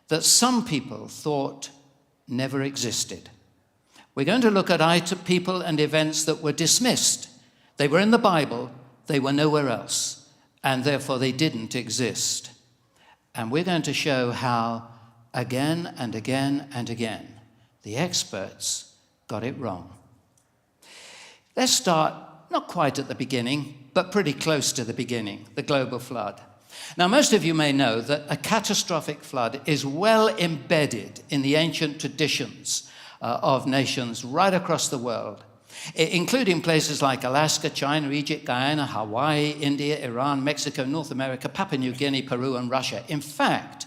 that some people thought never existed. We're going to look at people and events that were dismissed. They were in the Bible, they were nowhere else, and therefore they didn't exist. And we're going to show how again and again and again the experts got it wrong. Let's start not quite at the beginning, but pretty close to the beginning, the global flood. Now, most of you may know that a catastrophic flood is well embedded in the ancient traditions of nations right across the world, including places like Alaska, China, Egypt, Guyana, Hawaii, India, Iran, Mexico, North America, Papua New Guinea, Peru, and Russia. In fact,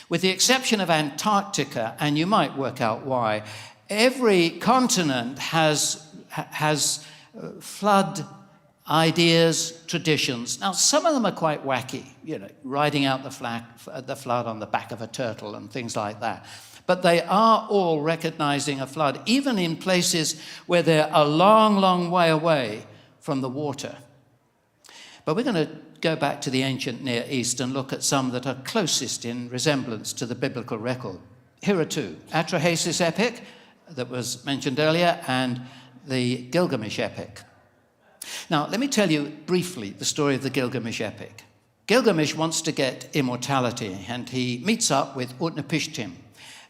with the exception of Antarctica, and you might work out why, every continent has flood ideas, traditions. Now, some of them are quite wacky, riding out the flood on the back of a turtle and things like that. But they are all recognizing a flood, even in places where they're a long, long way away from the water. But we're going to go back to the ancient Near East and look at some that are closest in resemblance to the biblical record. Here are two: Atrahasis epic, that was mentioned earlier, and the Gilgamesh epic. Now, let me tell you briefly the story of the Gilgamesh epic. Gilgamesh wants to get immortality, and he meets up with Utnapishtim.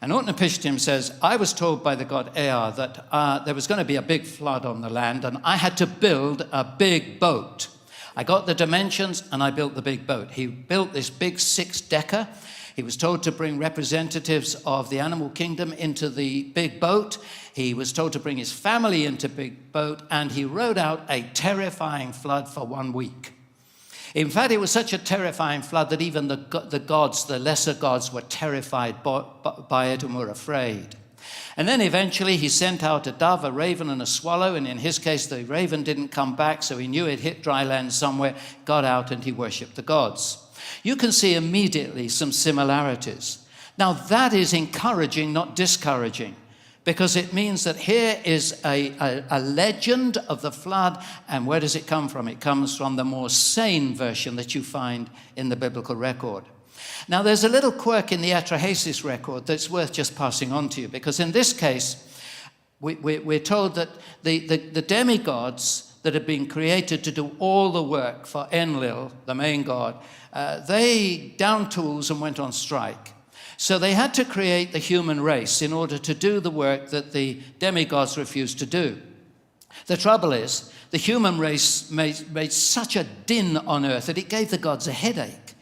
And Utnapishtim says, I was told by the god Ea that there was going to be a big flood on the land, and I had to build a big boat. I got the dimensions, and I built the big boat. He built this big 6-decker. He was told to bring representatives of the animal kingdom into the big boat. He was told to bring his family into the big boat, and he rode out a terrifying flood for 1 week. In fact, it was such a terrifying flood that even the gods, the lesser gods, were terrified by it and were afraid. And then eventually he sent out a dove, a raven, and a swallow, and in his case the raven didn't come back, so he knew it hit dry land somewhere, got out, and he worshipped the gods. You can see immediately some similarities. Now that is encouraging, not discouraging, because it means that here is a legend of the flood, and where does it come from? It comes from the more sane version that you find in the biblical record. Now there's a little quirk in the Atrahasis record that's worth just passing on to you, because in this case, we're told that the demigods that had been created to do all the work for Enlil, the main god, they downed tools and went on strike. So they had to create the human race in order to do the work that the demigods refused to do. The trouble is, the human race made such a din on earth that it gave the gods a headache.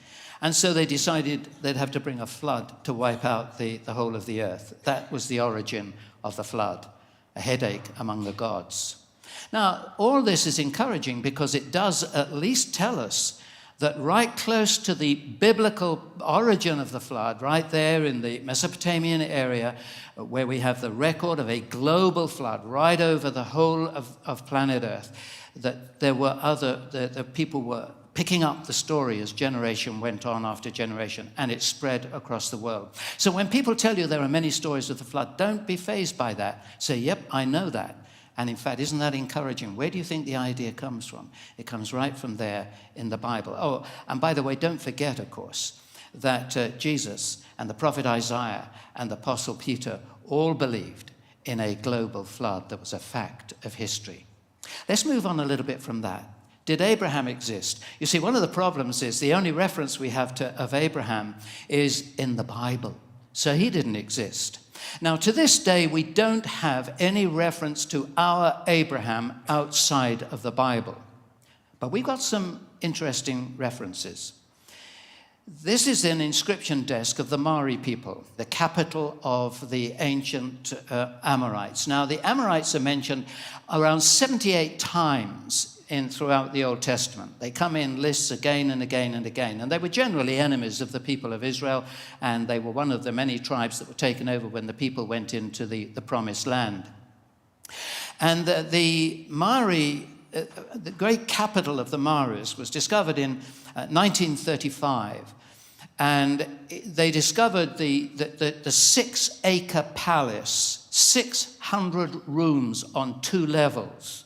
And so they decided they'd have to bring a flood to wipe out the whole of the earth. That was the origin of the flood, a headache among the gods. Now, all this is encouraging because it does at least tell us that right close to the biblical origin of the flood, right there in the Mesopotamian area, where we have the record of a global flood right over the whole of planet Earth, that there were the people were picking up the story as generation went on after generation, and it spread across the world. So when people tell you there are many stories of the flood, don't be fazed by that. Say, yep, I know that. And in fact, isn't that encouraging? Where do you think the idea comes from? It comes right from there in the Bible. Oh, and by the way, don't forget, of course, that Jesus and the prophet Isaiah and the apostle Peter all believed in a global flood that was a fact of history. Let's move on a little bit from that. Did Abraham exist? You see, one of the problems is the only reference we have of Abraham is in the Bible. So he didn't exist. Now, to this day, we don't have any reference to our Abraham outside of the Bible. But we've got some interesting references. This is an inscription desk of the Mari people, the capital of the ancient Amorites. Now, the Amorites are mentioned around 78 times throughout the Old Testament. They come in lists again and again and again. And they were generally enemies of the people of Israel, and they were one of the many tribes that were taken over when the people went into the Promised Land. And the Mari, the great capital of the Maris, was discovered in 1935. And they discovered the 6-acre palace, 600 rooms on 2 levels.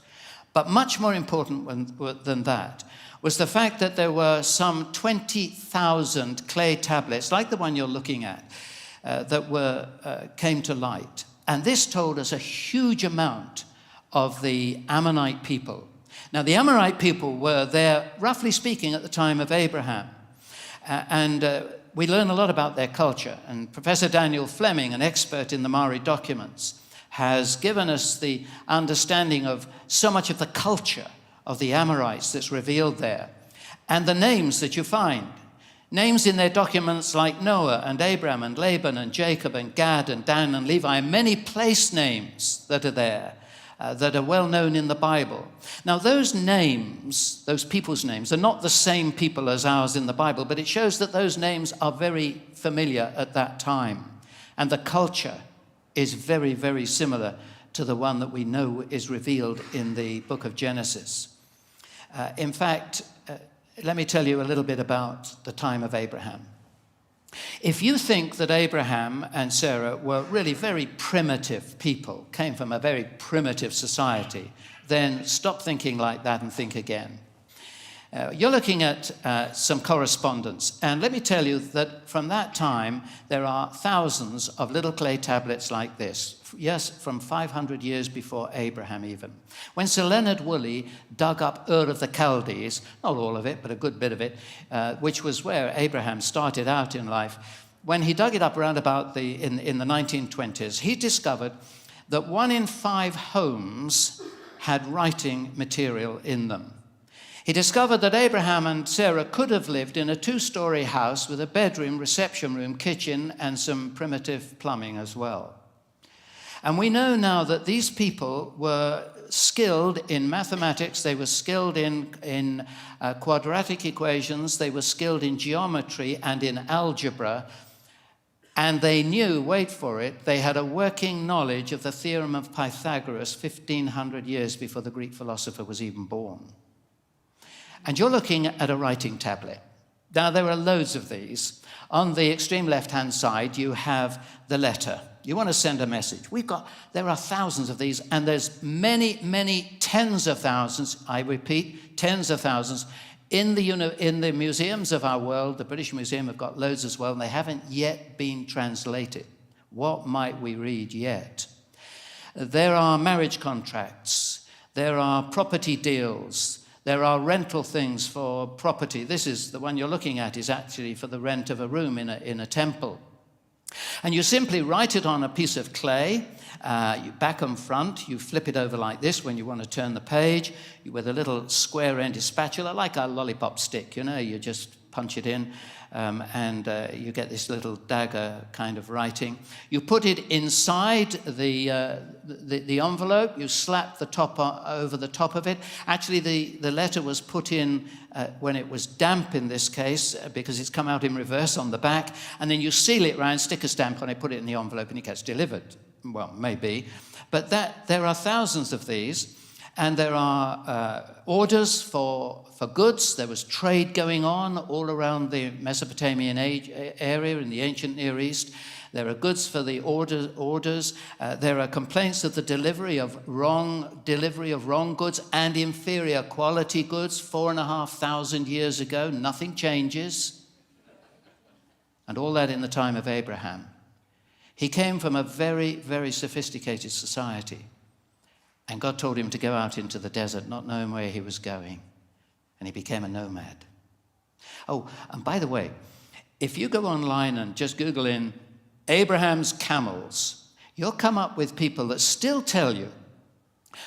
But much more important than that was the fact that there were some 20,000 clay tablets, like the one you're looking at, that came to light. And this told us a huge amount of the Ammonite people. Now, the Amorite people were there, roughly speaking, at the time of Abraham. We learn a lot about their culture. And Professor Daniel Fleming, an expert in the Maori documents, has given us the understanding of so much of the culture of the Amorites that's revealed there. And the names that you find. Names in their documents like Noah and Abraham and Laban and Jacob and Gad and Dan and Levi, and many place names that are there. That are well known in the Bible. Now, those names, those people's names, are not the same people as ours in the Bible, but it shows that those names are very familiar at that time. And the culture is very, very similar to the one that we know is revealed in the book of Genesis. In fact, let me tell you a little bit about the time of Abraham. If you think that Abraham and Sarah were really very primitive people, came from a very primitive society, then stop thinking like that and think again. You're looking at some correspondence, and let me tell you that from that time there are thousands of little clay tablets like this. Yes, from 500 years before Abraham even. When Sir Leonard Woolley dug up Ur of the Chaldees, not all of it, but a good bit of it, which was where Abraham started out in life, when he dug it up around about in the 1920s, he discovered that 1 in 5 homes had writing material in them. He discovered that Abraham and Sarah could have lived in a 2-story house with a bedroom, reception room, kitchen, and some primitive plumbing as well. And we know now that these people were skilled in mathematics, they were skilled in quadratic equations, they were skilled in geometry and in algebra, and they knew, wait for it, they had a working knowledge of the theorem of Pythagoras 1,500 years before the Greek philosopher was even born. And you're looking at a writing tablet. Now, there are loads of these. On the extreme left-hand side, you have the letter. You want to send a message. There are thousands of these, and there's many, many tens of thousands, I repeat, tens of thousands, in the museums of our world. The British Museum have got loads as well, and they haven't yet been translated. What might we read yet? There are marriage contracts. There are property deals. There are rental things for property. This is the one you're looking at, is actually for the rent of a room in a temple. And you simply write it on a piece of clay, you back and front, you flip it over like this when you want to turn the page, with a little square-ended spatula, like a lollipop stick, you just punch it in, and you get this little dagger kind of writing. You put it inside the envelope, you slap the top over the top of it. Actually, the letter was put in when it was damp in this case, because it's come out in reverse on the back, and then you seal it round, stick a stamp on it, put it in the envelope, and it gets delivered. Well, maybe. But there are thousands of these. And there are orders for goods. There was trade going on all around the Mesopotamian area in the ancient Near East. There are goods for the orders. There are complaints of the delivery of wrong goods and inferior quality goods 4,500 years ago. Nothing changes. And all that in the time of Abraham. He came from a very, very sophisticated society. And God told him to go out into the desert, not knowing where he was going. And he became a nomad. Oh, and by the way, if you go online and just Google in Abraham's camels, you'll come up with people that still tell you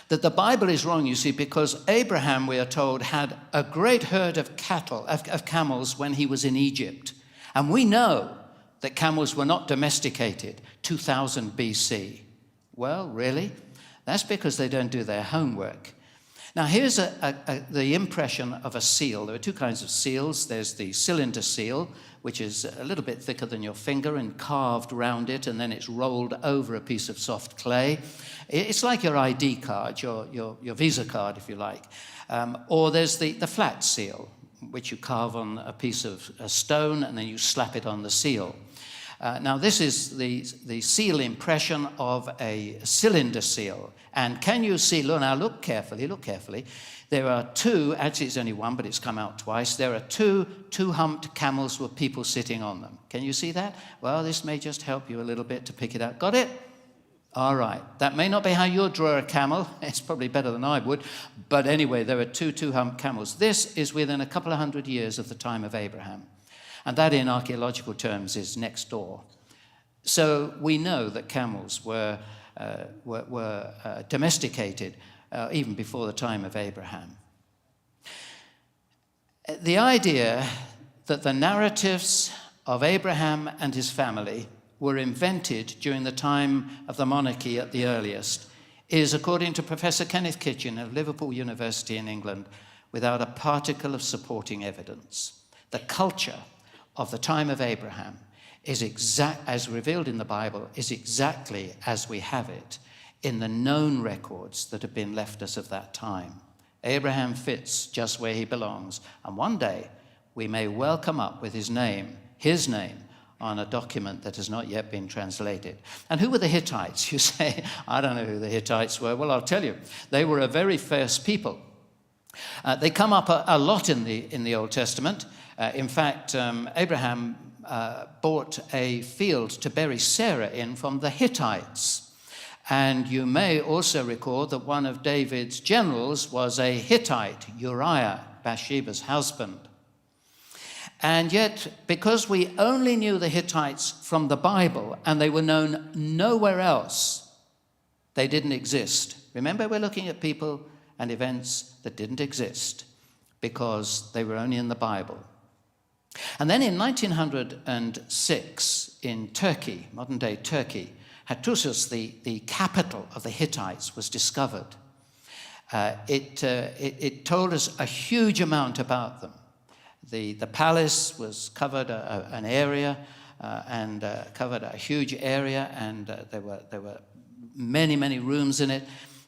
that the Bible is wrong, you see, because Abraham, we are told, had a great herd of camels when he was in Egypt. And we know that camels were not domesticated 2000 BC. Well, really? That's because they don't do their homework. Now, here's the impression of a seal. There are 2 kinds of seals. There's the cylinder seal, which is a little bit thicker than your finger and carved round it, and then it's rolled over a piece of soft clay. It's like your ID card, your Visa card, if you like. Or there's the flat seal, which you carve on a piece of stone, and then you slap it on the seal. Now, this is the seal impression of a cylinder seal. And can you see, look carefully. There are two, actually it's only one, but it's come out twice. There are two-humped camels with people sitting on them. Can you see that? Well, this may just help you a little bit to pick it out. Got it? All right. That may not be how you'd draw a camel. It's probably better than I would. But anyway, there are two-humped camels. This is within a couple of hundred years of the time of Abraham. And that, in archaeological terms, is next door. So we know that camels were domesticated even before the time of Abraham. The idea that the narratives of Abraham and his family were invented during the time of the monarchy at the earliest is, according to Professor Kenneth Kitchen of Liverpool University in England, without a particle of supporting evidence. The culture of the time of Abraham is as revealed in the Bible, is exactly as we have it in the known records that have been left us of that time. Abraham fits just where he belongs, and one day we may well come up with his name, on a document that has not yet been translated. And who were the Hittites? You say, I don't know who the Hittites were. Well, I'll tell you. They were a very fierce people. They come up a lot in the Old Testament. In fact, Abraham bought a field to bury Sarah in from the Hittites. And you may also recall that one of David's generals was a Hittite, Uriah, Bathsheba's husband. And yet, because we only knew the Hittites from the Bible and they were known nowhere else, they didn't exist. Remember, we're looking at people and events that didn't exist because they were only in the Bible. And then in 1906, in Turkey, modern-day Turkey, Hattusis, the capital of the Hittites, was discovered. It told us a huge amount about them. The palace was covered an area and covered a huge area, and there were many rooms in it.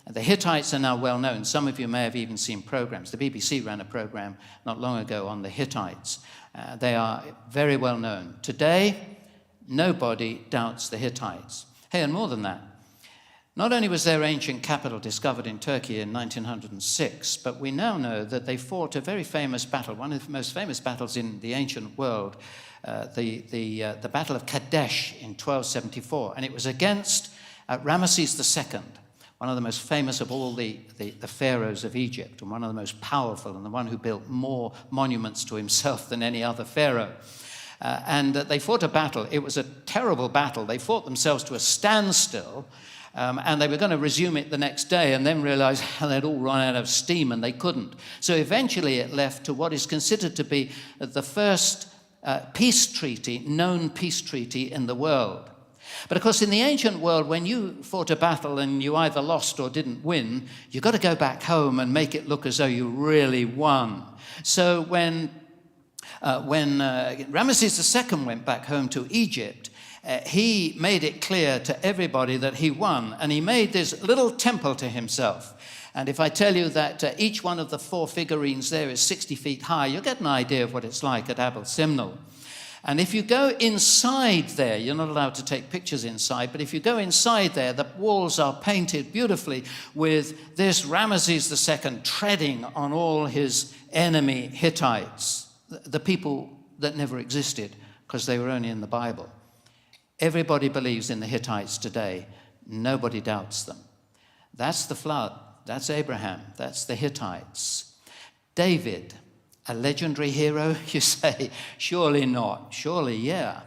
The Hittites are now well known. Some of you may have even seen programs. The BBC ran a program not long ago on the Hittites. They are very well known. Today, nobody doubts the Hittites. Hey, and more than that, not only was their ancient capital discovered in Turkey in 1906, but we now know that they fought a very famous battle, one of the most famous battles in the ancient world, the Battle of Kadesh in 1274. And it was against Ramesses II, one of the most famous of all the pharaohs of Egypt, and one of the most powerful, and the one who built more monuments to himself than any other pharaoh. And they fought a battle. It was a terrible battle. They fought themselves to a standstill, and they were going to resume it the next day and then realized they'd all run out of steam and they couldn't. So eventually it left to what is considered to be the first known peace treaty in the world. But of course, in the ancient world, when you fought a battle and you either lost or didn't win, you've got to go back home and make it look as though you really won. So when Ramesses II went back home to Egypt, he made it clear to everybody that he won, and he made this little temple to himself. And if I tell you that each one of the 4 figurines there is 60 feet high, you'll get an idea of what it's like at Abel Simnel. And if you go inside there, you're not allowed to take pictures inside, but if you go inside there, the walls are painted beautifully with this Ramesses II treading on all his enemy Hittites, the people that never existed because they were only in the Bible. Everybody believes in the Hittites today. Nobody doubts them. That's the flood. That's Abraham. That's the Hittites. David, a legendary hero, you say? Surely not. Surely, yeah.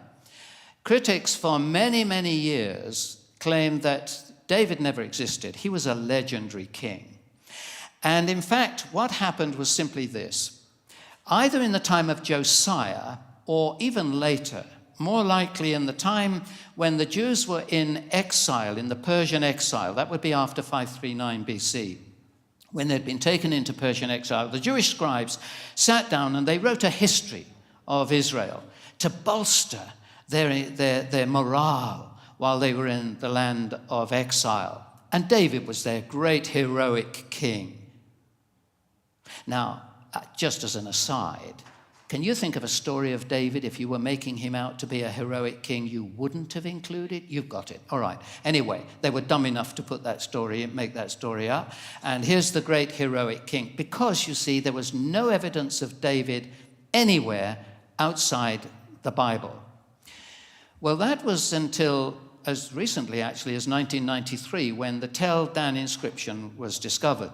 Critics for many years claimed that David never existed. He was a legendary king. And in fact, what happened was simply this. Either in the time of Josiah or even later, more likely in the time when the Jews were in exile, in the Persian exile, that would be after 539 BC, when they'd been taken into Persian exile, the Jewish scribes sat down and they wrote a history of Israel to bolster their morale while they were in the land of exile. And David was their great heroic king. Now, just as an aside, Can you think of a story of David, if you were making him out to be a heroic king, you wouldn't have included? You've got it. All right. Anyway, they were dumb enough to put that story and make that story up. And here's the great heroic king. Because, you see, there was no evidence of David anywhere outside the Bible. Well, that was until as recently, actually, as 1993, when the Tel Dan inscription was discovered.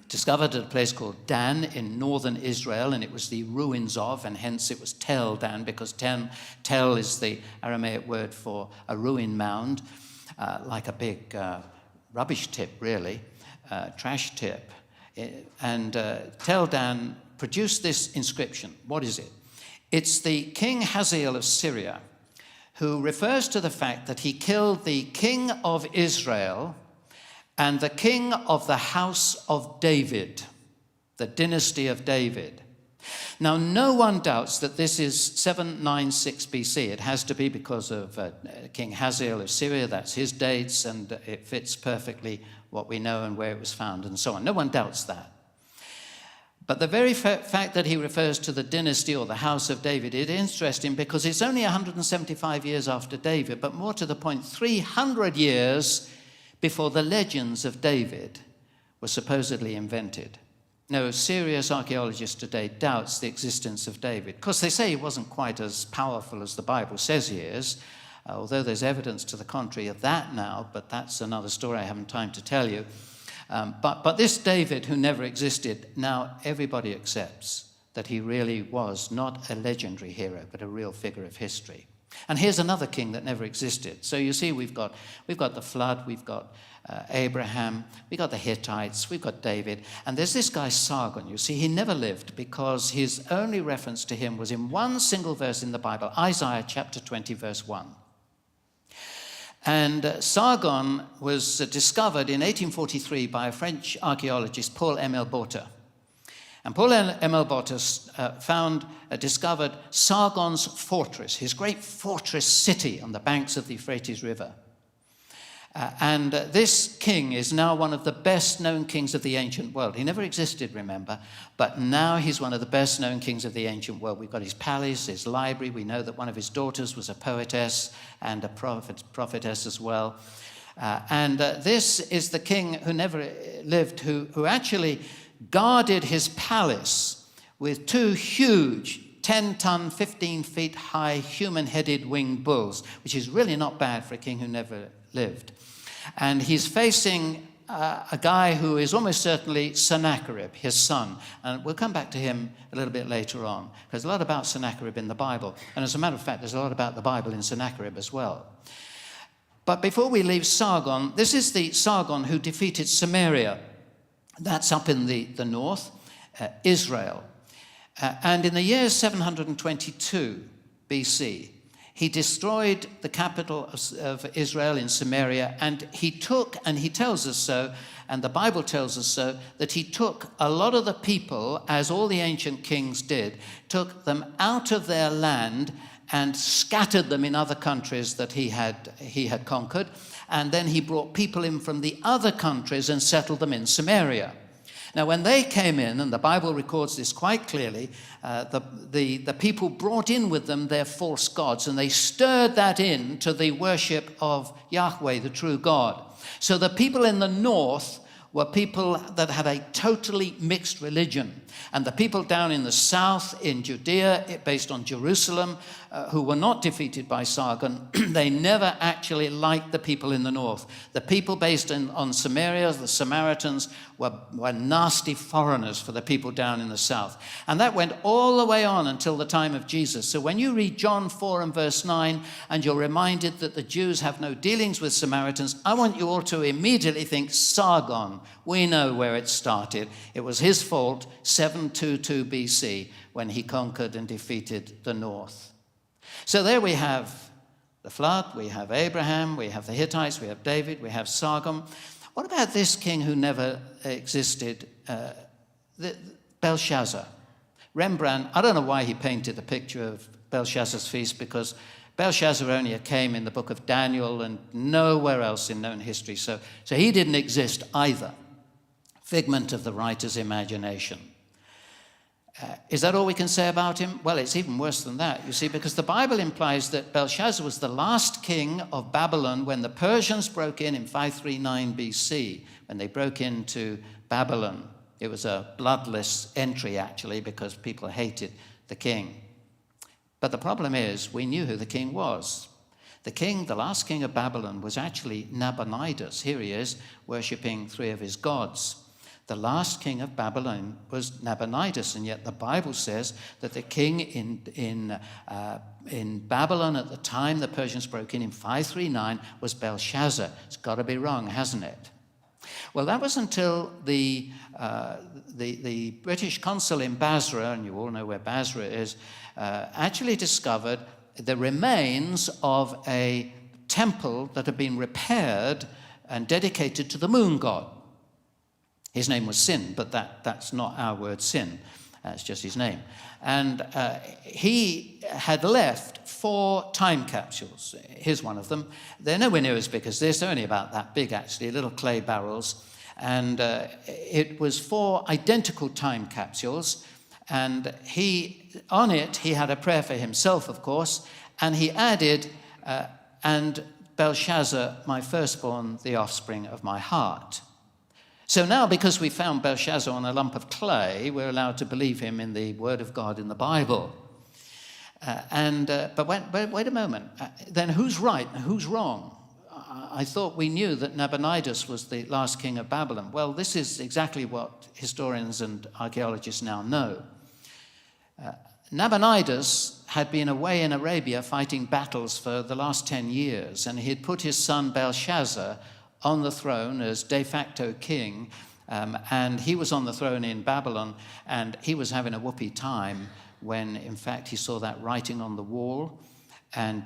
Discovered at a place called Dan in northern Israel, and it was the ruins of, and hence it was Tel Dan, because Tel is the Aramaic word for a ruin mound, like a big rubbish tip, really, trash tip. And Tel Dan produced this inscription. What is it? It's the King Hazael of Syria, who refers to the fact that he killed the king of Israel and the king of the house of David, the dynasty of David. Now, no one doubts that this is 796 BC. It has to be because of King Hazael of Syria. That's his dates, and it fits perfectly what we know and where it was found and so on. No one doubts that. But the very fact that he refers to the dynasty or the house of David is interesting because it's only 175 years after David, but more to the point, 300 years before the legends of David were supposedly invented. No serious archaeologist today doubts the existence of David. Of course, they say he wasn't quite as powerful as the Bible says he is, although there's evidence to the contrary of that now, but that's another story I haven't time to tell you. But this David, who never existed, now everybody accepts that he really was not a legendary hero, but a real figure of history. And here's another king that never existed. So you see, we've got the flood, we've got Abraham, we've got the Hittites, we've got David, and there's this guy Sargon. You see, he never lived because his only reference to him was in one single verse in the Bible, Isaiah chapter 20, verse 1. And Sargon was discovered in 1843 by a French archaeologist, Paul-Émile Botta. And Paul-Émile Botta discovered Sargon's fortress, his great fortress city on the banks of the Euphrates River. And this king is now one of the best-known kings of the ancient world. He never existed, remember, but now he's one of the best-known kings of the ancient world. We've got his palace, his library. We know that one of his daughters was a poetess and a prophetess as well. And this is the king who never lived, who actually guarded his palace with two huge 10-ton, 15-feet-high human-headed winged bulls, which is really not bad for a king who never lived. And he's facing a guy who is almost certainly Sennacherib, his son. And we'll come back to him a little bit later on. There's a lot about Sennacherib in the Bible. And as a matter of fact, there's a lot about the Bible in Sennacherib as well. But before we leave Sargon, this is the Sargon who defeated Samaria. That's up in the north, Israel. And in the year 722 BC, he destroyed the capital of Israel in Samaria, and he tells us so, and the Bible tells us so, that he took a lot of the people, as all the ancient kings did, took them out of their land and scattered them in other countries that he had conquered, and then he brought people in from the other countries and settled them in Samaria. Now, when they came in, and the Bible records this quite clearly, the people brought in with them their false gods, and they stirred that in to the worship of Yahweh, the true God. So the people in the north were people that had a totally mixed religion. And the people down in the south, in Judea, based on Jerusalem, who were not defeated by Sargon, they never actually liked the people in the north. The people based on Samaria, the Samaritans, were nasty foreigners for the people down in the south. And that went all the way on until the time of Jesus. So when you read John 4 and verse 9, and you're reminded that the Jews have no dealings with Samaritans, I want you all to immediately think Sargon. We know where it started. It was his fault, 722 BC, when he conquered and defeated the north. So there we have the flood, we have Abraham, we have the Hittites, we have David, we have Sargon. What about this king who never existed, Belshazzar? Rembrandt, I don't know why he painted the picture of Belshazzar's feast, because Belshazzar only came in the book of Daniel and nowhere else in known history. So he didn't exist either. Figment of the writer's imagination. Is that all we can say about him? Well, it's even worse than that, you see, because the Bible implies that Belshazzar was the last king of Babylon when the Persians broke in 539 BC, when they broke into Babylon. It was a bloodless entry, actually, because people hated the king. But the problem is, we knew who the king was. The king, the last king of Babylon, was actually Nabonidus. Here he is, worshipping three of his gods. The last king of Babylon was Nabonidus, and yet the Bible says that the king in Babylon at the time the Persians broke in 539 was Belshazzar. It's got to be wrong, hasn't it? Well, that was until the British consul in Basra, and you all know where Basra is, actually discovered the remains of a temple that had been repaired and dedicated to the moon god. His name was Sin, but that's not our word sin. That's just his name. And he had left 4 time capsules. Here's one of them. They're nowhere near as big as this. They're only about that big, actually, little clay barrels. And it was 4 identical time capsules. And on it, he had a prayer for himself, of course. And he added, and Belshazzar, my firstborn, the offspring of my heart. So now, because we found Belshazzar on a lump of clay, we're allowed to believe him in the word of God in the Bible. But wait a moment. Then who's right and who's wrong? I thought we knew that Nabonidus was the last king of Babylon. Well, this is exactly what historians and archaeologists now know. Nabonidus had been away in Arabia fighting battles for the last 10 years, and he had put his son Belshazzar on the throne as de facto king, and he was on the throne in Babylon, and he was having a whoopee time when, in fact, he saw that writing on the wall, and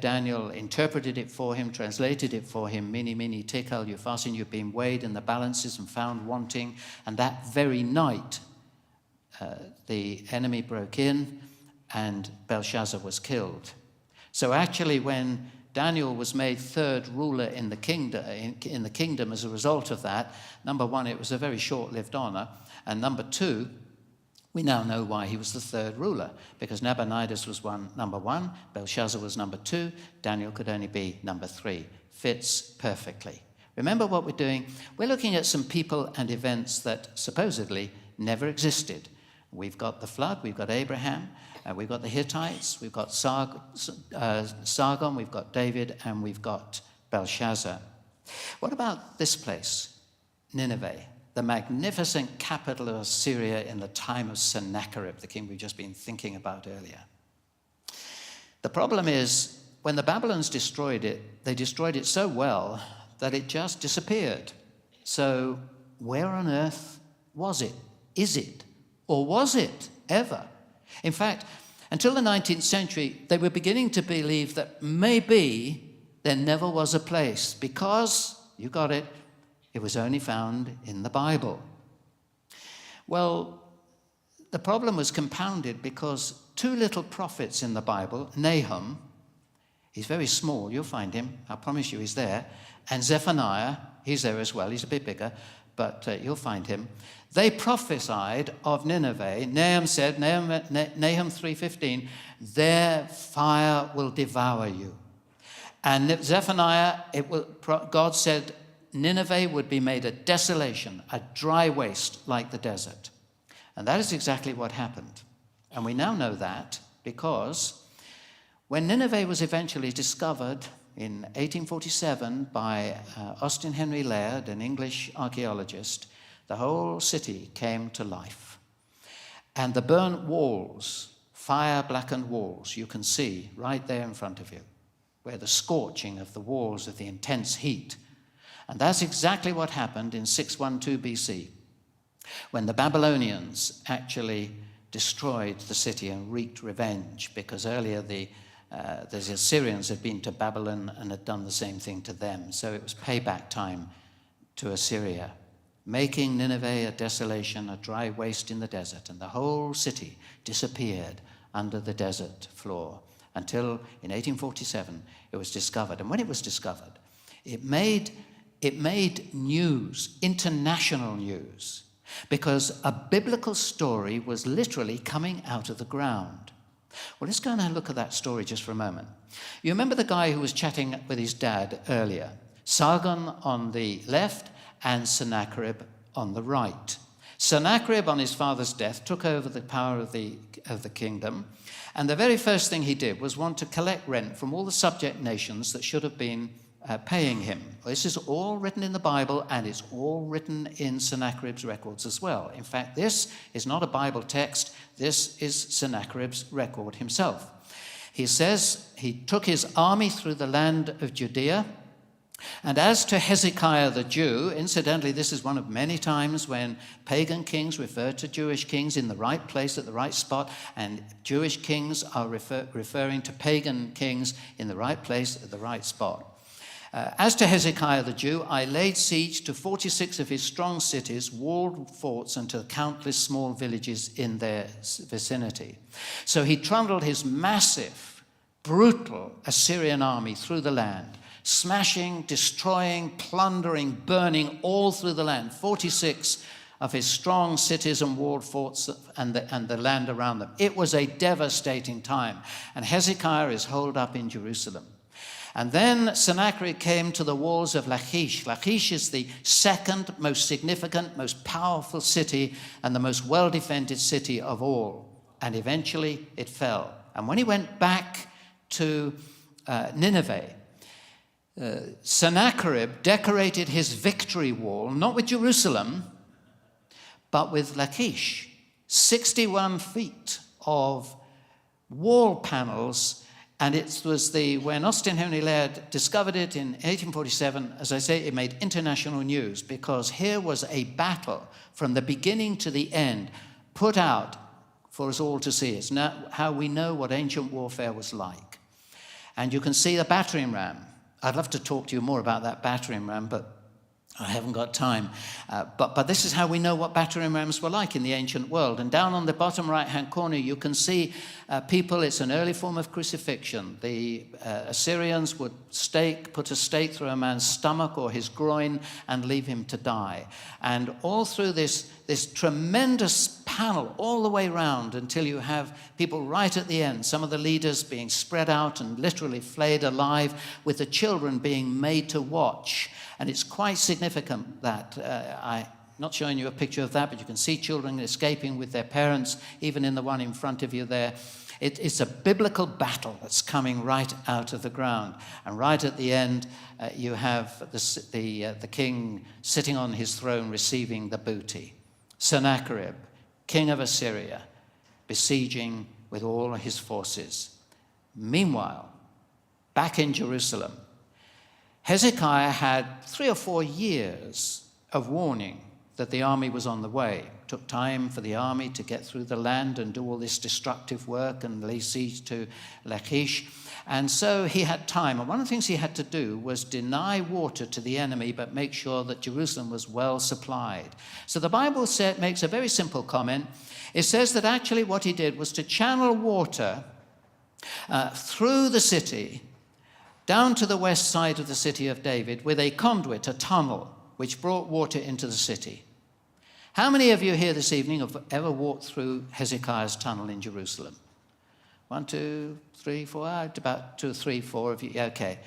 Daniel interpreted it for him, translated it for him, mene, mene, tekel, upharsin, you've been weighed in the balances and found wanting, and that very night, the enemy broke in, and Belshazzar was killed. So actually, when Daniel was made 3rd ruler in the kingdom as a result of that, number 1, it was a very short-lived honor, and number 2, we now know why he was the 3rd ruler, because Nabonidus was number 1, Belshazzar was number 2, Daniel could only be number 3. Fits perfectly. Remember what we're doing? We're looking at some people and events that supposedly never existed. We've got the flood, we've got Abraham, we've got the Hittites, we've got Sargon, we've got David, and we've got Belshazzar. What about this place, Nineveh, the magnificent capital of Assyria in the time of Sennacherib, the king we've just been thinking about earlier? The problem is, when the Babylons destroyed it, they destroyed it so well that it just disappeared. So where on earth was it? Is it? Or was it ever? In fact, until the 19th century, they were beginning to believe that maybe there never was a place because, you got it, it was only found in the Bible. Well, the problem was compounded because 2 little prophets in the Bible, Nahum, he's very small, you'll find him, I promise you he's there, and Zephaniah, he's there as well, he's a bit bigger, but you'll find him. They prophesied of Nineveh. Nahum said, Nahum 3:15, their fire will devour you. And Zephaniah, God said Nineveh would be made a desolation, a dry waste like the desert. And that is exactly what happened. And we now know that because when Nineveh was eventually discovered in 1847 by Austin Henry Laird, an English archaeologist, the whole city came to life. And the burnt walls, fire-blackened walls, you can see right there in front of you, where the scorching of the walls of the intense heat. And that's exactly what happened in 612 BC, when the Babylonians actually destroyed the city and wreaked revenge, because earlier the Assyrians had been to Babylon and had done the same thing to them. So it was payback time to Assyria, making Nineveh a desolation, a dry waste in the desert, and the whole city disappeared under the desert floor until in 1847 it was discovered. And when it was discovered, it made news, international news. because a biblical story was literally coming out of the ground. Well, let's go and look at that story just for a moment. You remember the guy who was chatting with his dad earlier? Sargon on the left and Sennacherib on the right. Sennacherib, on his father's death, took over the power of the kingdom, and the very first thing he did was want to collect rent from all the subject nations that should have been paying him. This is all written in the Bible, and it's all written in Sennacherib's records as well. In fact, this is not a Bible text. This is Sennacherib's record himself. He says he took his army through the land of Judea, and as to Hezekiah the Jew, incidentally, this is one of many times when pagan kings refer to Jewish kings in the right place at the right spot, and Jewish kings are referring to pagan kings in the right place at the right spot. As to Hezekiah the Jew, I laid siege to 46 of his strong cities, walled forts, and to countless small villages in their vicinity. So he trundled his massive, brutal Assyrian army through the land, smashing, destroying, plundering, burning all through the land. 46 of his strong cities and walled forts and the land around them. It was a devastating time. And Hezekiah is holed up in Jerusalem. And then Sennacherib came to the walls of Lachish. Lachish is the second most significant, most powerful city and the most well-defended city of all. And eventually it fell. And when he went back to Nineveh, Sennacherib decorated his victory wall, not with Jerusalem, but with Lachish. 61 feet of wall panels. And it was when Austin Henry Laird discovered it in 1847, as I say, it made international news, because here was a battle from the beginning to the end put out for us all to see. It's now how we know what ancient warfare was like. And you can see the battering ram. I'd love to talk to you more about that battering ram, but I haven't got time. But this is how we know what battering rams were like in the ancient world. And down on the bottom right-hand corner, you can see people. It's an early form of crucifixion. The Assyrians would put a stake through a man's stomach or his groin and leave him to die. And all through this tremendous panel, all the way around, until you have people right at the end, some of the leaders being spread out and literally flayed alive, with the children being made to watch. And it's quite significant that I'm not showing you a picture of that, but you can see children escaping with their parents, even in the one in front of you there. It's a biblical battle that's coming right out of the ground. And right at the end, you have the king sitting on his throne receiving the booty. Sennacherib, king of Assyria, besieging with all his forces. Meanwhile, back in Jerusalem, Hezekiah had 3 or 4 years of warning that the army was on the way. It took time for the army to get through the land and do all this destructive work and lay siege to Lachish. And so he had time. And one of the things he had to do was deny water to the enemy, but make sure that Jerusalem was well supplied. So the Bible makes a very simple comment. It says that actually what he did was to channel water through the city down to the west side of the city of David with a conduit, a tunnel, which brought water into the city. How many of you here this evening have ever walked through Hezekiah's tunnel in Jerusalem? 1, 2, 3, 4, about 2, 3, 4 of you. Yeah, okay.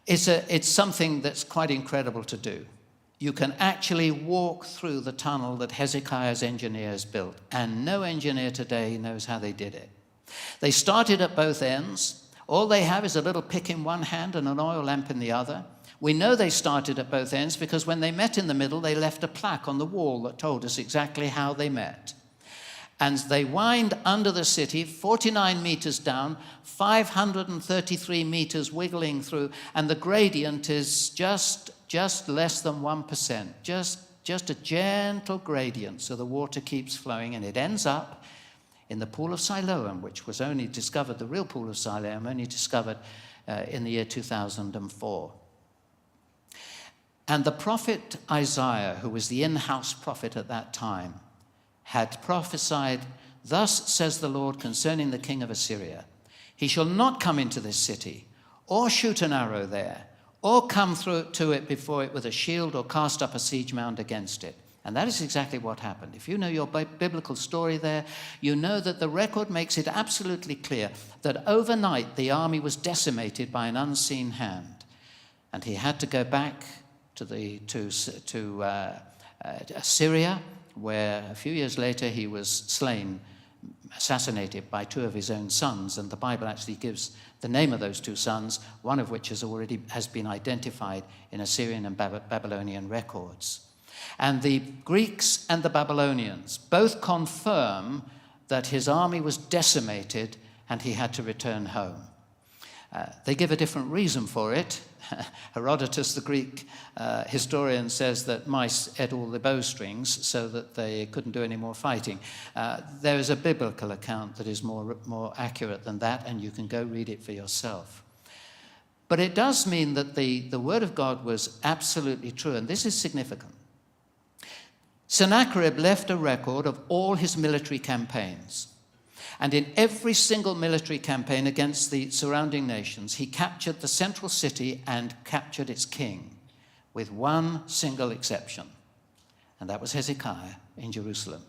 It's something that's quite incredible to do. You can actually walk through the tunnel that Hezekiah's engineers built, and no engineer today knows how they did it. They started at both ends. All they have is a little pick in one hand and an oil lamp in the other. We know they started at both ends because when they met in the middle, they left a plaque on the wall that told us exactly how they met. And they wind under the city, 49 meters down, 533 meters wiggling through, and the gradient is just less than 1%, just a gentle gradient, so the water keeps flowing, and it ends up in the pool of Siloam, which was only discovered, the real pool of Siloam, only discovered in the year 2004. And the prophet Isaiah, who was the in-house prophet at that time, had prophesied, "Thus says the Lord concerning the king of Assyria, he shall not come into this city, or shoot an arrow there, or come through to it before it with a shield, or cast up a siege mound against it. And that is exactly what happened. If you know your biblical story there, you know that the record makes it absolutely clear that overnight the army was decimated by an unseen hand. And he had to go back to Syria, where a few years later he was slain, assassinated by 2 of his own sons. And the Bible actually gives the name of those 2 sons, one of which has been identified in Assyrian and Babylonian records. And the Greeks and the Babylonians both confirm that his army was decimated and he had to return home. They give a different reason for it. Herodotus, the Greek historian, says that mice ate all the bowstrings so that they couldn't do any more fighting. There is a biblical account that is more accurate than that, and you can go read it for yourself. But it does mean that the word of God was absolutely true, and this is significant. Sennacherib left a record of all his military campaigns. And in every single military campaign against the surrounding nations, he captured the central city and captured its king, with one single exception. And that was Hezekiah in Jerusalem.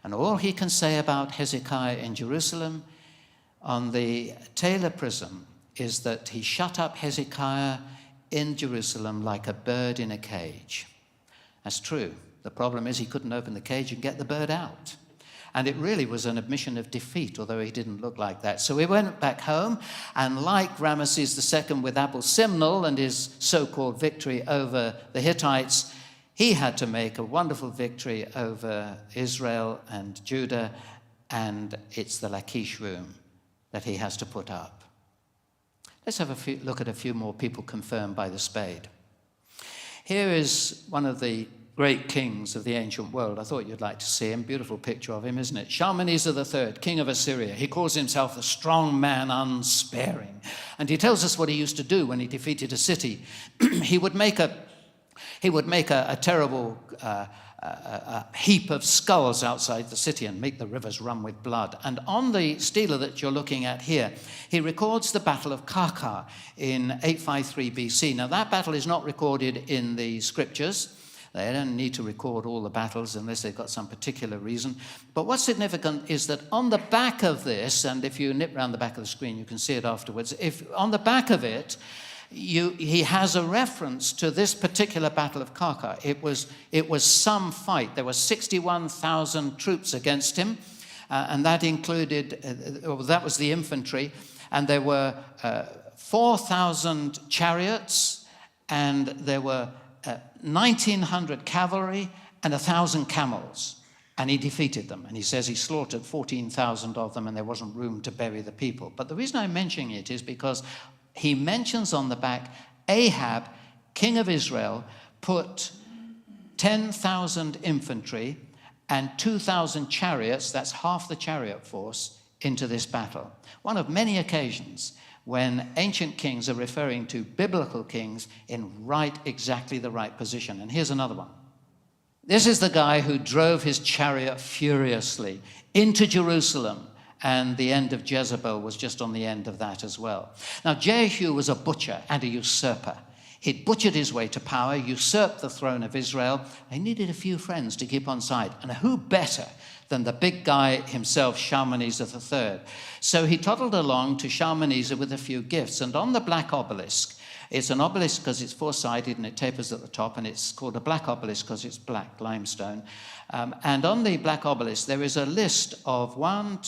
And all he can say about Hezekiah in Jerusalem on the Taylor prism is that he shut up Hezekiah in Jerusalem like a bird in a cage. That's true. The problem is he couldn't open the cage and get the bird out. And it really was an admission of defeat, although he didn't look like that. So he went back home, and like Ramesses II with Abel Simnel and his so-called victory over the Hittites, he had to make a wonderful victory over Israel and Judah, and it's the Lachish room that he has to put up. Let's have a look at a few more people confirmed by the spade. Here is one of the great kings of the ancient world. I thought you'd like to see him. Beautiful picture of him, isn't it? Shalmaneser III, king of Assyria. He calls himself the strong man unsparing. And he tells us what he used to do when he defeated a city. He would make a terrible heap of skulls outside the city and make the rivers run with blood. And on the stela that you're looking at here, he records the Battle of Karkar in 853 BC. Now, that battle is not recorded in the scriptures. They don't need to record all the battles unless they've got some particular reason. But what's significant is that on the back of this, and if you nip around the back of the screen, you can see it afterwards. If on the back of it, he has a reference to this particular Battle of Karkar. It was some fight. There were 61,000 troops against him, and that included, that was the infantry, and there were 4,000 chariots, and there were 1,900 cavalry and 1,000 camels, and he defeated them. And he says he slaughtered 14,000 of them, and there wasn't room to bury the people. But the reason I'm mentioning it is because he mentions on the back, Ahab, king of Israel, put 10,000 infantry and 2,000 chariots, that's half the chariot force, into this battle. One of many occasions when ancient kings are referring to biblical kings in exactly the right position. And here's another one. This is the guy who drove his chariot furiously into Jerusalem, and the end of Jezebel was just on the end of that as well. Now, Jehu was a butcher and a usurper. He'd butchered his way to power, usurped the throne of Israel. He needed a few friends to keep on side. And who better than the big guy himself, Shalmaneser III? So he toddled along to Shalmaneser with a few gifts. And on the black obelisk, it's an obelisk because it's four-sided and it tapers at the top, and it's called a black obelisk because it's black limestone. And on the black obelisk, there is a list of 5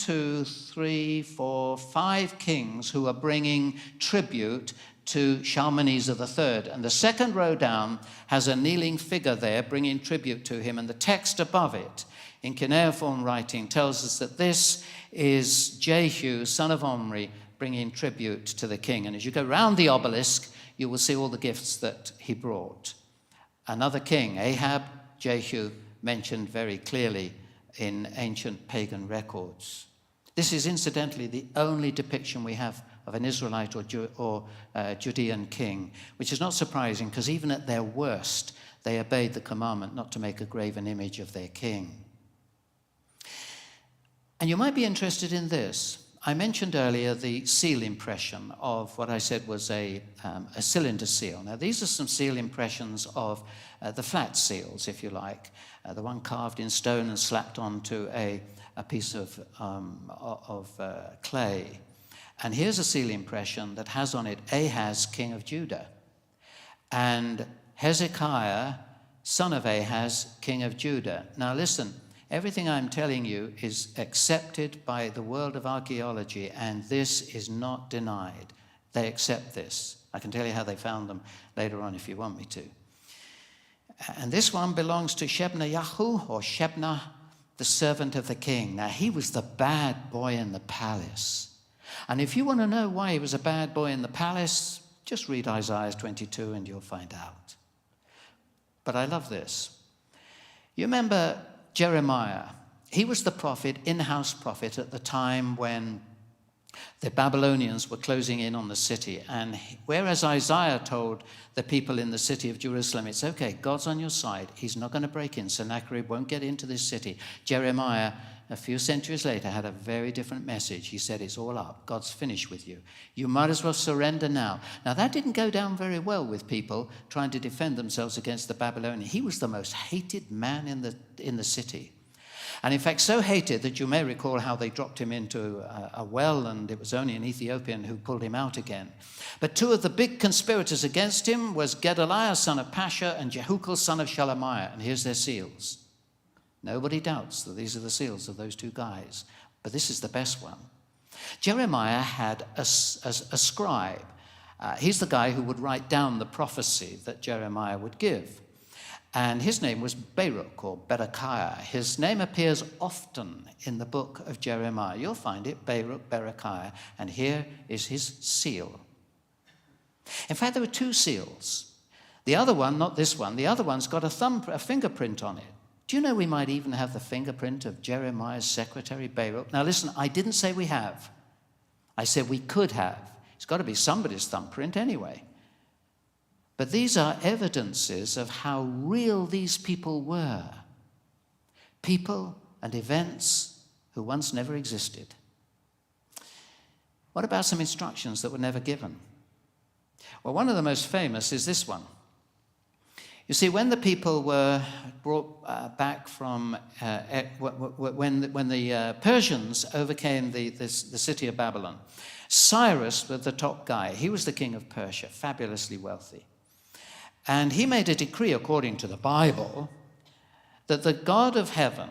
kings who are bringing tribute to Shalmaneser III. And the second row down has a kneeling figure there bringing tribute to him, and the text above it in cuneiform writing tells us that this is Jehu, son of Omri, bringing tribute to the king. And as you go round the obelisk, you will see all the gifts that he brought. Another king, Ahab, Jehu, mentioned very clearly in ancient pagan records. This is incidentally the only depiction we have of an Israelite or Judean king, which is not surprising because even at their worst, they obeyed the commandment not to make a graven image of their king. And you might be interested in this. I mentioned earlier the seal impression of what I said was a cylinder seal. Now, these are some seal impressions of the flat seals, if you like, the one carved in stone and slapped onto a piece of clay. And here's a seal impression that has on it Ahaz, king of Judah, and Hezekiah, son of Ahaz, king of Judah. Now listen, everything I'm telling you is accepted by the world of archaeology, and this is not denied. They accept this. I can tell you how they found them later on if you want me to. And this one belongs to Shebna-Yahu, or Shebna, the servant of the king. Now, he was the bad boy in the palace. And if you want to know why he was a bad boy in the palace, just read Isaiah 22 and you'll find out. But I love this. You remember Jeremiah? He was the prophet, in-house prophet, at the time when the Babylonians were closing in on the city. And whereas Isaiah told the people in the city of Jerusalem, it's okay, God's on your side. He's not going to break in. Sennacherib won't get into this city. Jeremiah, a few centuries later, had a very different message. He said, it's all up. God's finished with you. You might as well surrender now. Now, that didn't go down very well with people trying to defend themselves against the Babylonians. He was the most hated man in the city. And in fact, so hated that you may recall how they dropped him into a well, and it was only an Ethiopian who pulled him out again. But two of the big conspirators against him was Gedaliah, son of Pasha, and Jehukal, son of Shelemiah. And here's their seals. Nobody doubts that these are the seals of those two guys. But this is the best one. Jeremiah had a scribe. He's the guy who would write down the prophecy that Jeremiah would give. And his name was Baruch, or Berechiah. His name appears often in the book of Jeremiah. You'll find it, Baruch, Berechiah. And here is his seal. In fact, there were two seals. The other one, not this one, the other one's got a fingerprint on it. Do you know we might even have the fingerprint of Jeremiah's secretary, Baruch? Now listen, I didn't say we have. I said we could have. It's got to be somebody's thumbprint anyway. But these are evidences of how real these people were. People and events who once never existed. What about some instructions that were never given? Well, one of the most famous is this one. You see, when the people were brought back from, when the Persians overcame the city of Babylon, Cyrus was the top guy. He was the king of Persia, fabulously wealthy. And he made a decree, according to the Bible, that the God of heaven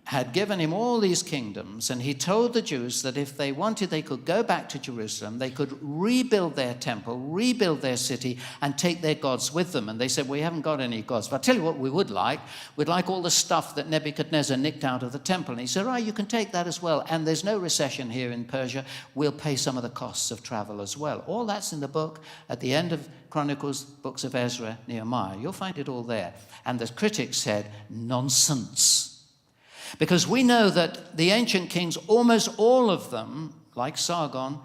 had given him all these kingdoms, and he told the Jews that if they wanted, they could go back to Jerusalem, they could rebuild their temple, rebuild their city, and take their gods with them. And they said, we haven't got any gods. But I'll tell you what we would like. We'd like all the stuff that Nebuchadnezzar nicked out of the temple. And he said, right, you can take that as well. And there's no recession here in Persia. We'll pay some of the costs of travel as well. All that's in the book at the end of Chronicles, books of Ezra, Nehemiah. You'll find it all there. And the critics said, nonsense. Because we know that the ancient kings, almost all of them, like Sargon,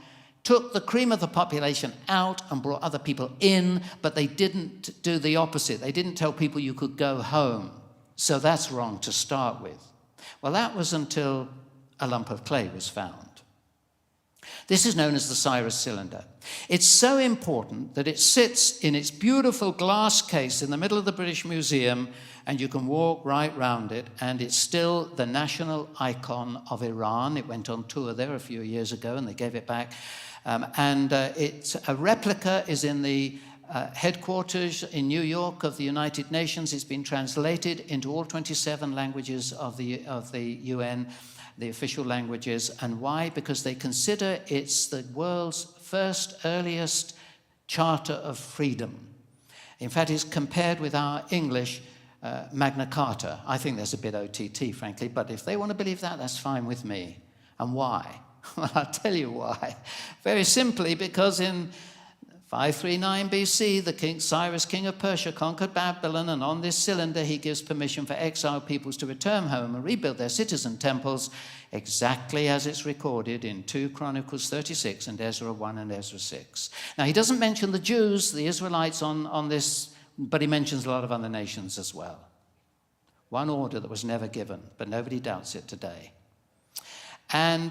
took the cream of the population out and brought other people in, but they didn't do the opposite. They didn't tell people you could go home. So that's wrong to start with. Well, that was until a lump of clay was found. This is known as the Cyrus cylinder. It's so important that it sits in its beautiful glass case in the middle of the British Museum, and you can walk right round it, and it's still the national icon of Iran. It went on tour there a few years ago, and they gave it back. It's a replica is in the headquarters in New York of the United Nations. It's been translated into all 27 languages of the UN, the official languages. And why? Because they consider it's the world's first, earliest charter of freedom. In fact, it's compared with our English Magna Carta. I think there's a bit OTT, frankly, but if they want to believe that, that's fine with me. And why? Well, I'll tell you why. Very simply, because in 539 BC, the king Cyrus, king of Persia, conquered Babylon, and on this cylinder he gives permission for exiled peoples to return home and rebuild their cities and temples, exactly as it's recorded in 2 Chronicles 36 and Ezra 1 and Ezra 6. Now, he doesn't mention the Jews, the Israelites on this, but he mentions a lot of other nations as well. One order that was never given, but nobody doubts it today. And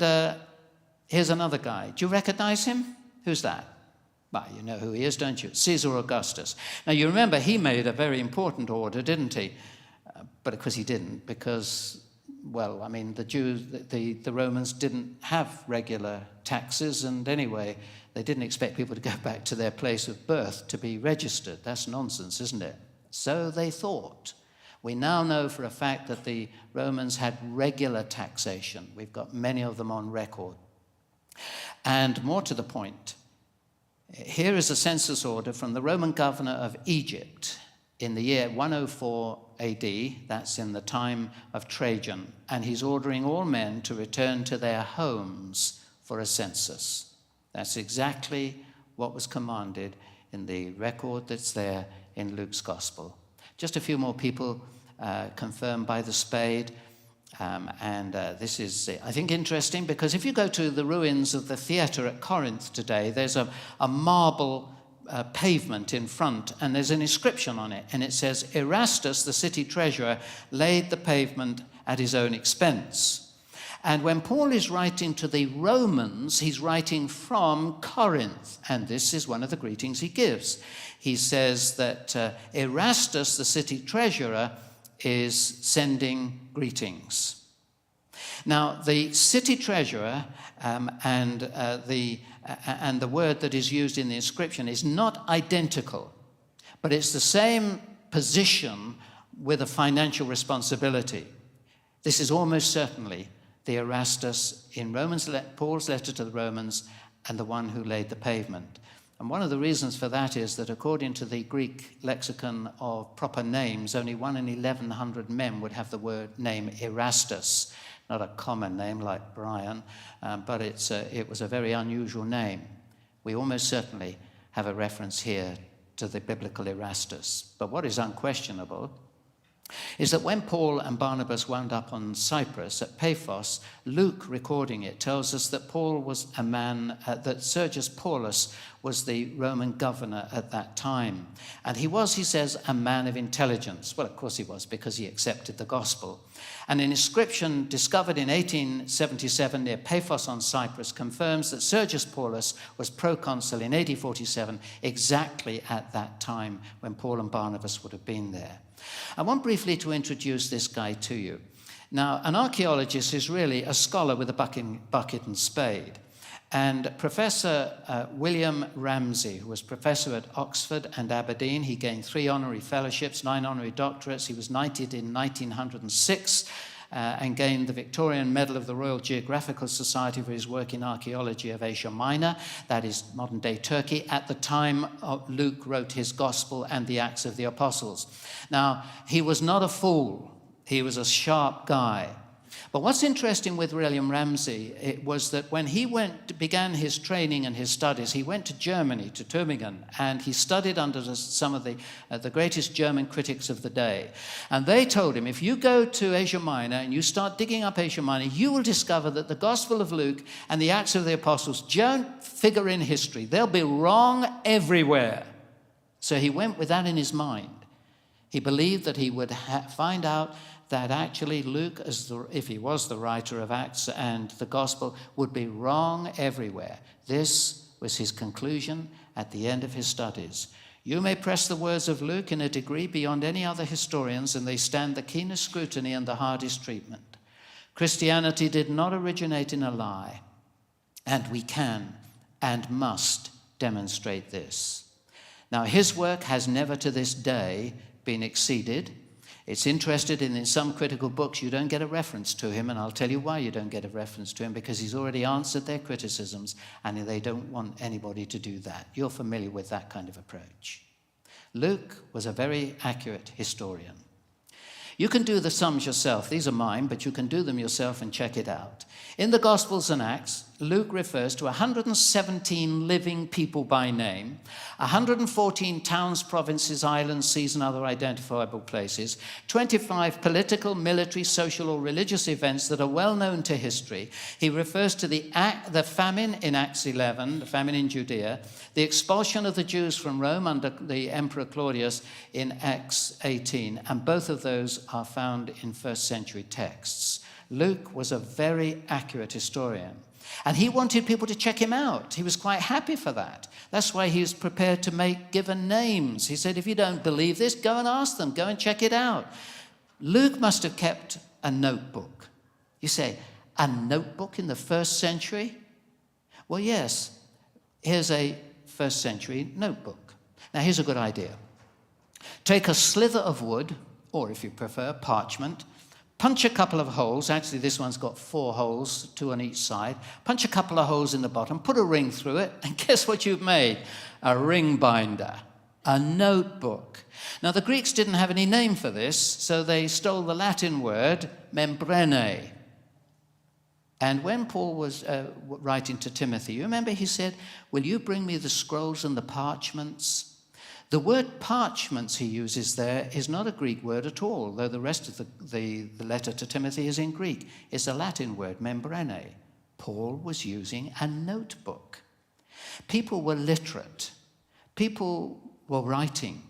Here's another guy. Do you recognize him? Who's that? Well, you know who he is, don't you? Caesar Augustus. Now, you remember he made a very important order, didn't he? But of course he didn't, because, well, I mean, the Jews, the Romans didn't have regular taxes, and anyway, they didn't expect people to go back to their place of birth to be registered. That's nonsense, isn't it? So they thought. We now know for a fact that the Romans had regular taxation. We've got many of them on record. And more to the point, here is a census order from the Roman governor of Egypt in the year 104 AD, that's in the time of Trajan, and he's ordering all men to return to their homes for a census. That's exactly what was commanded in the record that's there in Luke's gospel. Just a few more people confirmed by the spade. This is, I think, interesting, because if you go to the ruins of the theatre at Corinth today, there's a marble pavement in front, and there's an inscription on it, and it says, Erastus, the city treasurer, laid the pavement at his own expense. And when Paul is writing to the Romans, he's writing from Corinth, and this is one of the greetings he gives. He says that Erastus, the city treasurer, is sending greetings. Now, the city treasurer and the word that is used in the inscription is not identical, but it's the same position with a financial responsibility. This is almost certainly the Erastus in Paul's letter to the Romans and the one who laid the pavement. And one of the reasons for that is that according to the Greek lexicon of proper names, only 1 in 1,100 men would have the word name Erastus. Not a common name like Brian, but it was a very unusual name. We almost certainly have a reference here to the biblical Erastus. But what is unquestionable is that when Paul and Barnabas wound up on Cyprus at Paphos, Luke, recording it, tells us that Paul was a man, that Sergius Paulus was the Roman governor at that time. And he was, he says, a man of intelligence. Well, of course he was, because he accepted the gospel. And an inscription discovered in 1877 near Paphos on Cyprus confirms that Sergius Paulus was proconsul in AD 47, exactly at that time when Paul and Barnabas would have been there. I want briefly to introduce this guy to you. Now, an archaeologist is really a scholar with a bucket and spade. And Professor William Ramsay, who was professor at Oxford and Aberdeen, he gained 3 honorary fellowships, 9 honorary doctorates. He was knighted in 1906 and gained the Victorian Medal of the Royal Geographical Society for his work in archaeology of Asia Minor, that is modern-day Turkey, at the time Luke wrote his Gospel and the Acts of the Apostles. Now, he was not a fool. He was a sharp guy. But what's interesting with William Ramsay, it was that when he began his training and his studies, he went to Germany, to Tübingen, and he studied under some of the greatest German critics of the day. And they told him, if you go to Asia Minor and you start digging up Asia Minor, you will discover that the Gospel of Luke and the Acts of the Apostles don't figure in history. They'll be wrong everywhere. So he went with that in his mind. He believed that he would find out that actually Luke, if he was the writer of Acts and the Gospel, would be wrong everywhere. This was his conclusion at the end of his studies. You may press the words of Luke in a degree beyond any other historians, and they stand the keenest scrutiny and the hardest treatment. Christianity did not originate in a lie, and we can and must demonstrate this. Now, his work has never to this day been exceeded. It's interested in some critical books, you don't get a reference to him, and I'll tell you why you don't get a reference to him, because he's already answered their criticisms, and they don't want anybody to do that. You're familiar with that kind of approach. Luke was a very accurate historian. You can do the sums yourself. These are mine, but you can do them yourself and check it out. In the Gospels and Acts, Luke refers to 117 living people by name, 114 towns, provinces, islands, seas, and other identifiable places, 25 political, military, social, or religious events that are well known to history. He refers to the famine in Acts 11, the famine in Judea, the expulsion of the Jews from Rome under the Emperor Claudius in Acts 18, and both of those are found in first century texts. Luke was a very accurate historian. And he wanted people to check him out. He was quite happy for that. That's why he was prepared to give names. He said, if you don't believe this, go and ask them. Go and check it out. Luke must have kept a notebook. You say, a notebook in the first century? Well, yes. Here's a first century notebook. Now, here's a good idea. Take a slither of wood, or if you prefer, parchment. Punch a couple of holes. Actually, this one's got 4 holes, 2 on each side. Punch a couple of holes in the bottom, put a ring through it, and guess what you've made? A ring binder, a notebook. Now, the Greeks didn't have any name for this, so they stole the Latin word membrane. And when Paul was writing to Timothy, you remember he said, will you bring me the scrolls and the parchments? The word parchments he uses there is not a Greek word at all, though the rest of the letter to Timothy is in Greek. It's a Latin word, membrane. Paul was using a notebook. People were literate. People were writing.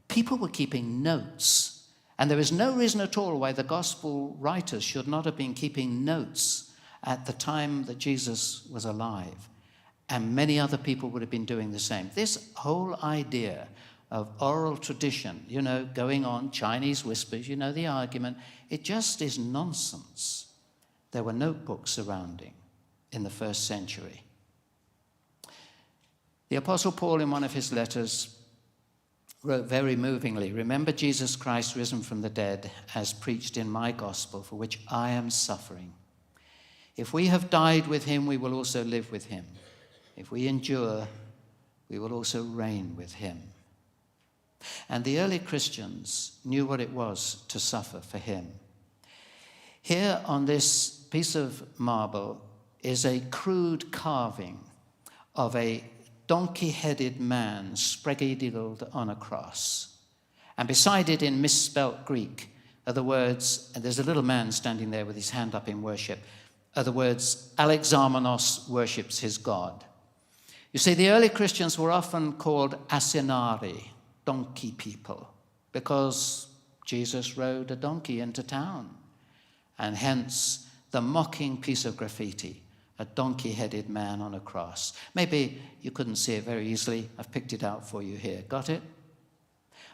People were keeping notes. And there is no reason at all why the gospel writers should not have been keeping notes at the time that Jesus was alive. And many other people would have been doing the same. This whole idea of oral tradition, going on, Chinese whispers, the argument, it just is nonsense. There were notebooks surrounding in the first century. The Apostle Paul, in one of his letters, wrote very movingly, remember Jesus Christ risen from the dead, as preached in my gospel, for which I am suffering. If we have died with him, we will also live with him. If we endure, we will also reign with him. And the early Christians knew what it was to suffer for him. Here on this piece of marble is a crude carving of a donkey-headed man spread-eagled on a cross. And beside it, in misspelt Greek, are the words, and there's a little man standing there with his hand up in worship, are the words, Alexamenos worships his God. You see, the early Christians were often called asinari, donkey people, because Jesus rode a donkey into town. And hence the mocking piece of graffiti, a donkey-headed man on a cross. Maybe you couldn't see it very easily. I've picked it out for you here. Got it?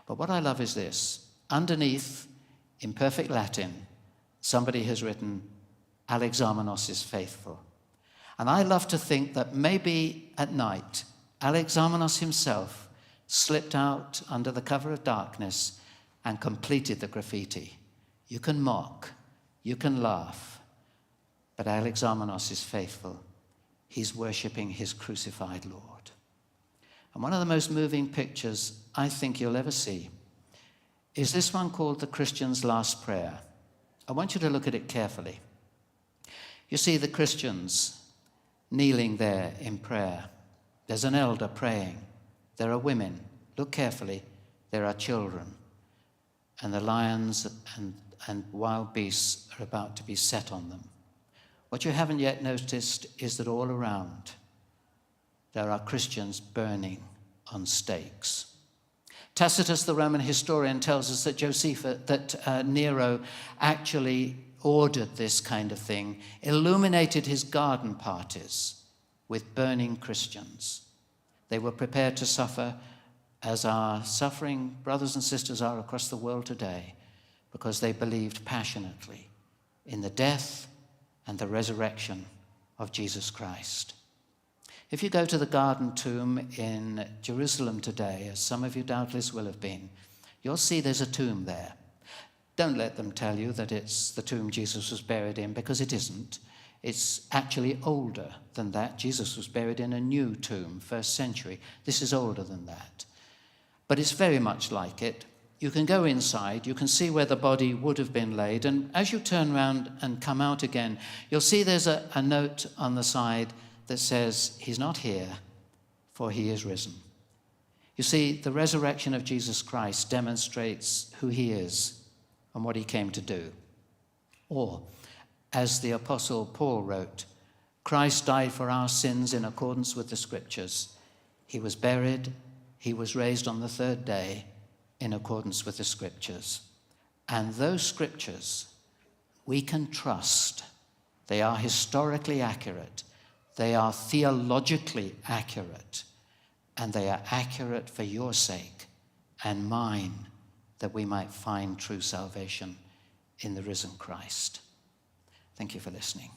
But what I love is this. Underneath, in perfect Latin, somebody has written, Alexamenos is faithful. And I love to think that maybe at night, Alexamenos himself slipped out under the cover of darkness and completed the graffiti. You can mock, you can laugh, but Alexamenos is faithful. He's worshipping his crucified Lord. And one of the most moving pictures I think you'll ever see is this one called The Christian's Last Prayer. I want you to look at it carefully. You see the Christians kneeling there in prayer. There's an elder praying. There are women. Look carefully. There are children. And the lions and wild beasts are about to be set on them. What you haven't yet noticed is that all around there are Christians burning on stakes. Tacitus, the Roman historian, tells us that Nero actually ordered this kind of thing, illuminated his garden parties with burning Christians. They were prepared to suffer as our suffering brothers and sisters are across the world today because they believed passionately in the death and the resurrection of Jesus Christ. If you go to the Garden Tomb in Jerusalem today, as some of you doubtless will have been, you'll see there's a tomb there. Don't let them tell you that it's the tomb Jesus was buried in, because it isn't. It's actually older than that. Jesus was buried in a new tomb, 1st century. This is older than that. But it's very much like it. You can go inside, you can see where the body would have been laid, and as you turn around and come out again, you'll see there's a note on the side that says, he's not here, for he is risen. You see, the resurrection of Jesus Christ demonstrates who he is and what he came to do. Or, as the Apostle Paul wrote, Christ died for our sins in accordance with the Scriptures. He was buried, he was raised on the 3rd day in accordance with the Scriptures. And those Scriptures we can trust. They are historically accurate. They are theologically accurate, and they are accurate for your sake and mine, that we might find true salvation in the risen Christ. Thank you for listening.